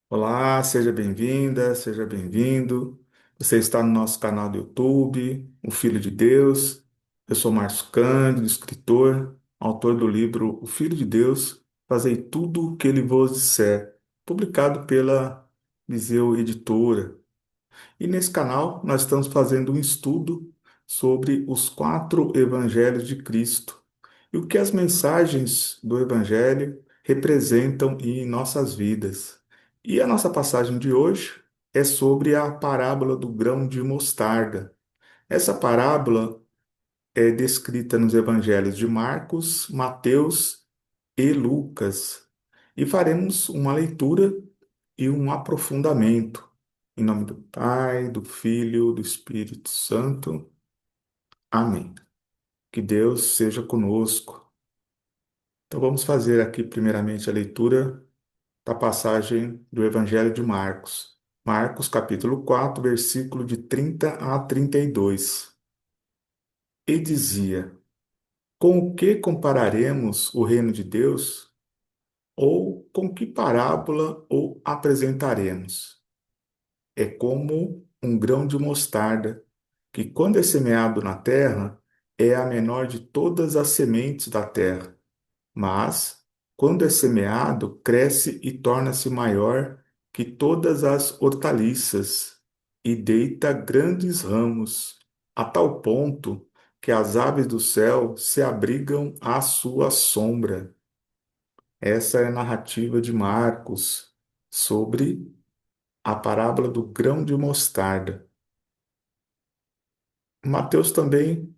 Olá, seja bem-vinda, seja bem-vindo. Você está no nosso canal do YouTube, O Filho de Deus. Eu sou Márcio Cândido, escritor, autor do livro O Filho de Deus, Fazei tudo o que ele vos disser, publicado pela Viseu Editora. E nesse canal nós estamos fazendo um estudo sobre os quatro evangelhos de Cristo e o que as mensagens do evangelho representam em nossas vidas. E a nossa passagem de hoje é sobre a parábola do grão de mostarda. Essa parábola é descrita nos evangelhos de Marcos, Mateus e Lucas. E faremos uma leitura e um aprofundamento. Em nome do Pai, do Filho, do Espírito Santo. Amém. Que Deus seja conosco. Então vamos fazer aqui primeiramente a leitura da passagem do Evangelho de Marcos. Marcos, capítulo 4, versículo de 30 a 32. E dizia: Com o que compararemos o reino de Deus? Ou com que parábola o apresentaremos? É como um grão de mostarda, que quando é semeado na terra, é a menor de todas as sementes da terra. Mas, quando é semeado, cresce e torna-se maior que todas as hortaliças, e deita grandes ramos, a tal ponto que as aves do céu se abrigam à sua sombra. Essa é a narrativa de Marcos sobre a parábola do grão de mostarda. Mateus também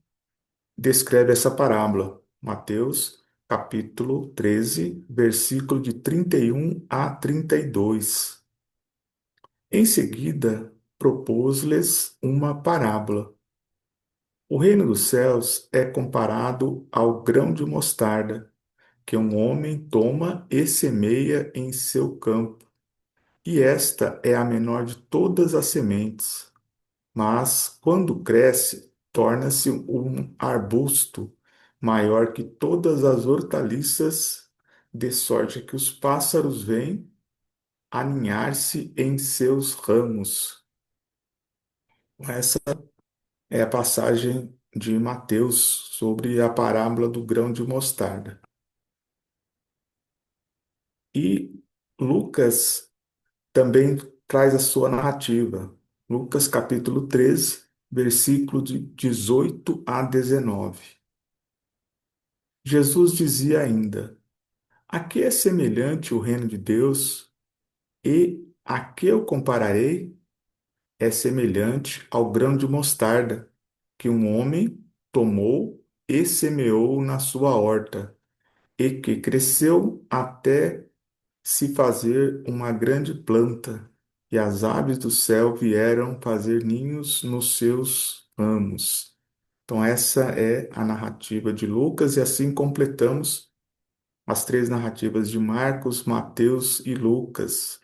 descreve essa parábola. Mateus, capítulo 13, versículo de 31 a 32. Em seguida, propôs-lhes uma parábola. O reino dos céus é comparado ao grão de mostarda, que um homem toma e semeia em seu campo. E esta é a menor de todas as sementes, mas quando cresce, torna-se um arbusto maior que todas as hortaliças, de sorte que os pássaros vêm aninhar-se em seus ramos. Essa é a passagem de Mateus sobre a parábola do grão de mostarda. E Lucas também traz a sua narrativa. Lucas capítulo 13, versículo de 18 a 19. Jesus dizia ainda: A que é semelhante o reino de Deus e a que eu compararei? É semelhante ao grão de mostarda que um homem tomou e semeou na sua horta, e que cresceu até se fazer uma grande planta, e as aves do céu vieram fazer ninhos nos seus ramos. Então, essa é a narrativa de Lucas, e assim completamos as três narrativas de Marcos, Mateus e Lucas.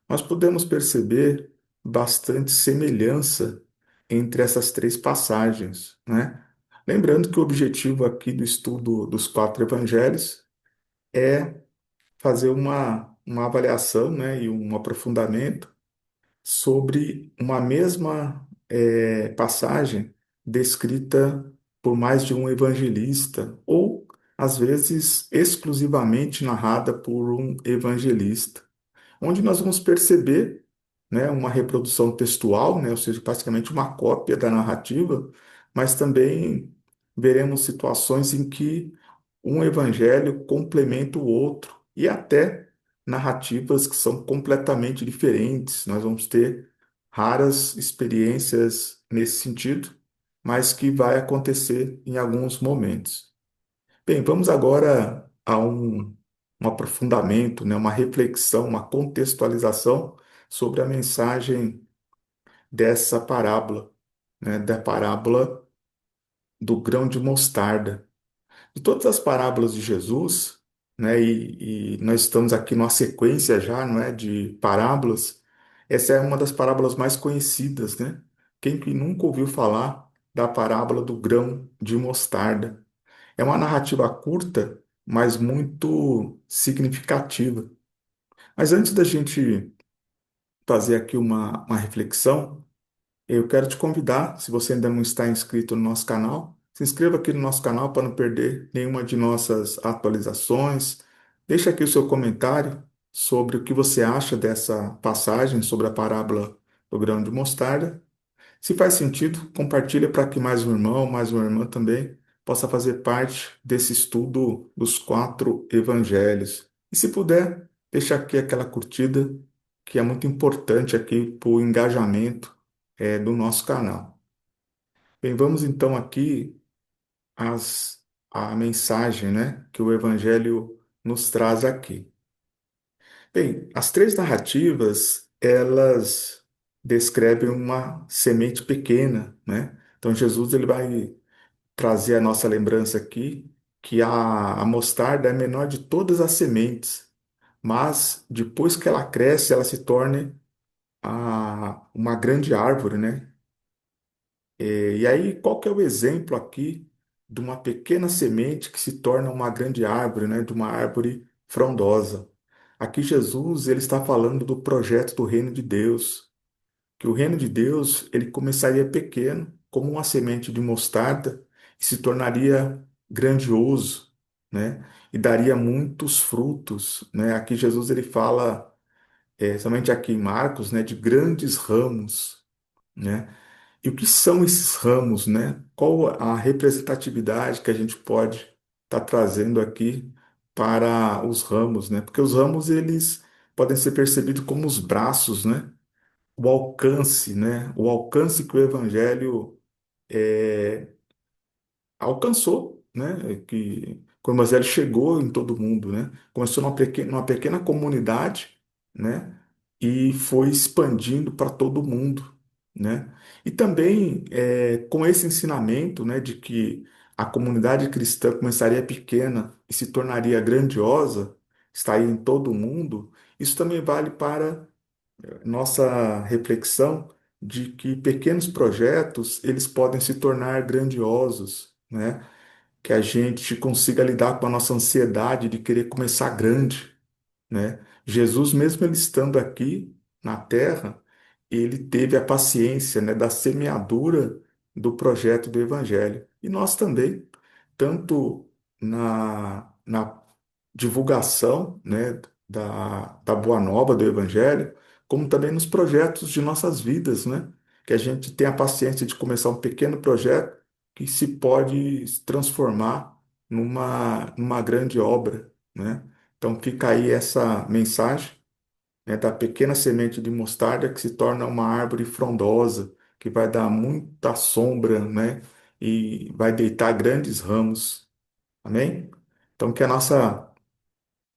Nós podemos perceber bastante semelhança entre essas três passagens, né? Lembrando que o objetivo aqui do estudo dos quatro evangelhos é fazer uma avaliação, né, e um aprofundamento sobre uma mesma passagem descrita por mais de um evangelista, ou às vezes exclusivamente narrada por um evangelista, onde nós vamos perceber, né, uma reprodução textual, né, ou seja, praticamente uma cópia da narrativa, mas também veremos situações em que um evangelho complementa o outro e até narrativas que são completamente diferentes. Nós vamos ter raras experiências nesse sentido, mas que vai acontecer em alguns momentos. Bem, vamos agora a um aprofundamento, né, uma reflexão, uma contextualização sobre a mensagem dessa parábola, né, da parábola do grão de mostarda. De todas as parábolas de Jesus, né, e nós estamos aqui numa sequência já, não é, de parábolas, essa é uma das parábolas mais conhecidas, né? Quem que nunca ouviu falar da parábola do grão de mostarda? É uma narrativa curta, mas muito significativa. Mas antes da gente fazer aqui uma reflexão. Eu quero te convidar, se você ainda não está inscrito no nosso canal, se inscreva aqui no nosso canal para não perder nenhuma de nossas atualizações. Deixa aqui o seu comentário sobre o que você acha dessa passagem sobre a parábola do grão de mostarda. Se faz sentido, compartilha para que mais um irmão, mais uma irmã também possa fazer parte desse estudo dos quatro evangelhos. E se puder, deixa aqui aquela curtida que é muito importante aqui para o engajamento do nosso canal. Bem, vamos então aqui a mensagem, né, que o evangelho nos traz aqui. Bem, as três narrativas, elas descrevem uma semente pequena, né? Então Jesus ele vai trazer a nossa lembrança aqui que a mostarda é a menor de todas as sementes, mas depois que ela cresce, ela se torna uma grande árvore, né? E aí, qual que é o exemplo aqui de uma pequena semente que se torna uma grande árvore, né? De uma árvore frondosa? Aqui Jesus ele está falando do projeto do reino de Deus, que o reino de Deus ele começaria pequeno, como uma semente de mostarda, e se tornaria grandioso, né? E daria muitos frutos, né? Aqui Jesus ele fala, somente aqui em Marcos, né? De grandes ramos, né? E o que são esses ramos, né? Qual a representatividade que a gente pode estar trazendo aqui para os ramos, né? Porque os ramos eles podem ser percebidos como os braços, né? O alcance, né? O alcance que o evangelho alcançou, né? Que quando o evangelho chegou em todo mundo, né? Começou numa pequena comunidade, né? E foi expandindo para todo mundo, né? E também com esse ensinamento, né? De que a comunidade cristã começaria pequena e se tornaria grandiosa, estaria em todo o mundo. Isso também vale para nossa reflexão de que pequenos projetos eles podem se tornar grandiosos, né? Que a gente consiga lidar com a nossa ansiedade de querer começar grande, né? Jesus, mesmo ele estando aqui na Terra, ele teve a paciência, né, da semeadura do projeto do Evangelho. E nós também, tanto na divulgação, né, da Boa Nova do Evangelho, como também nos projetos de nossas vidas, né? Que a gente tenha a paciência de começar um pequeno projeto que se pode se transformar numa grande obra, né? Então fica aí essa mensagem, né, da pequena semente de mostarda que se torna uma árvore frondosa, que vai dar muita sombra, né? E vai deitar grandes ramos. Amém? Então que a nossa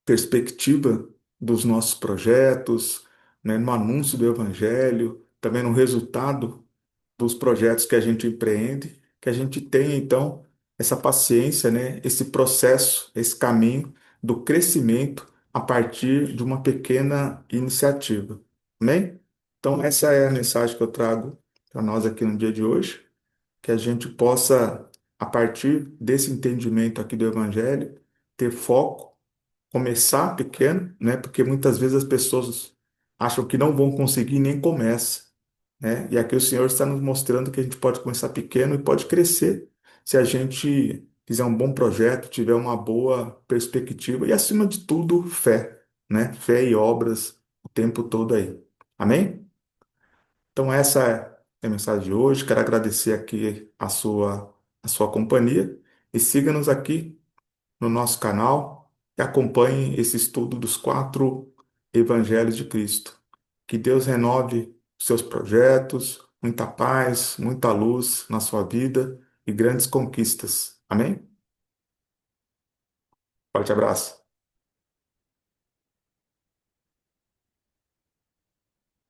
perspectiva dos nossos projetos, né, no anúncio do Evangelho, também no resultado dos projetos que a gente empreende, que a gente tenha então essa paciência, né, esse processo, esse caminho do crescimento a partir de uma pequena iniciativa. Amém? Então, essa é a mensagem que eu trago para nós aqui no dia de hoje, que a gente possa, a partir desse entendimento aqui do Evangelho, ter foco, começar pequeno, né? Porque muitas vezes as pessoas acham que não vão conseguir e nem começam, né? E aqui o Senhor está nos mostrando que a gente pode começar pequeno e pode crescer se a gente fizer um bom projeto, tiver uma boa perspectiva e, acima de tudo, fé, né? Fé e obras o tempo todo aí. Amém? Então, essa é a mensagem de hoje. Quero agradecer aqui a sua companhia e siga-nos aqui no nosso canal e acompanhe esse estudo dos quatro evangelhos de Cristo. Que Deus renove os seus projetos, muita paz, muita luz na sua vida e grandes conquistas. Amém? Forte abraço.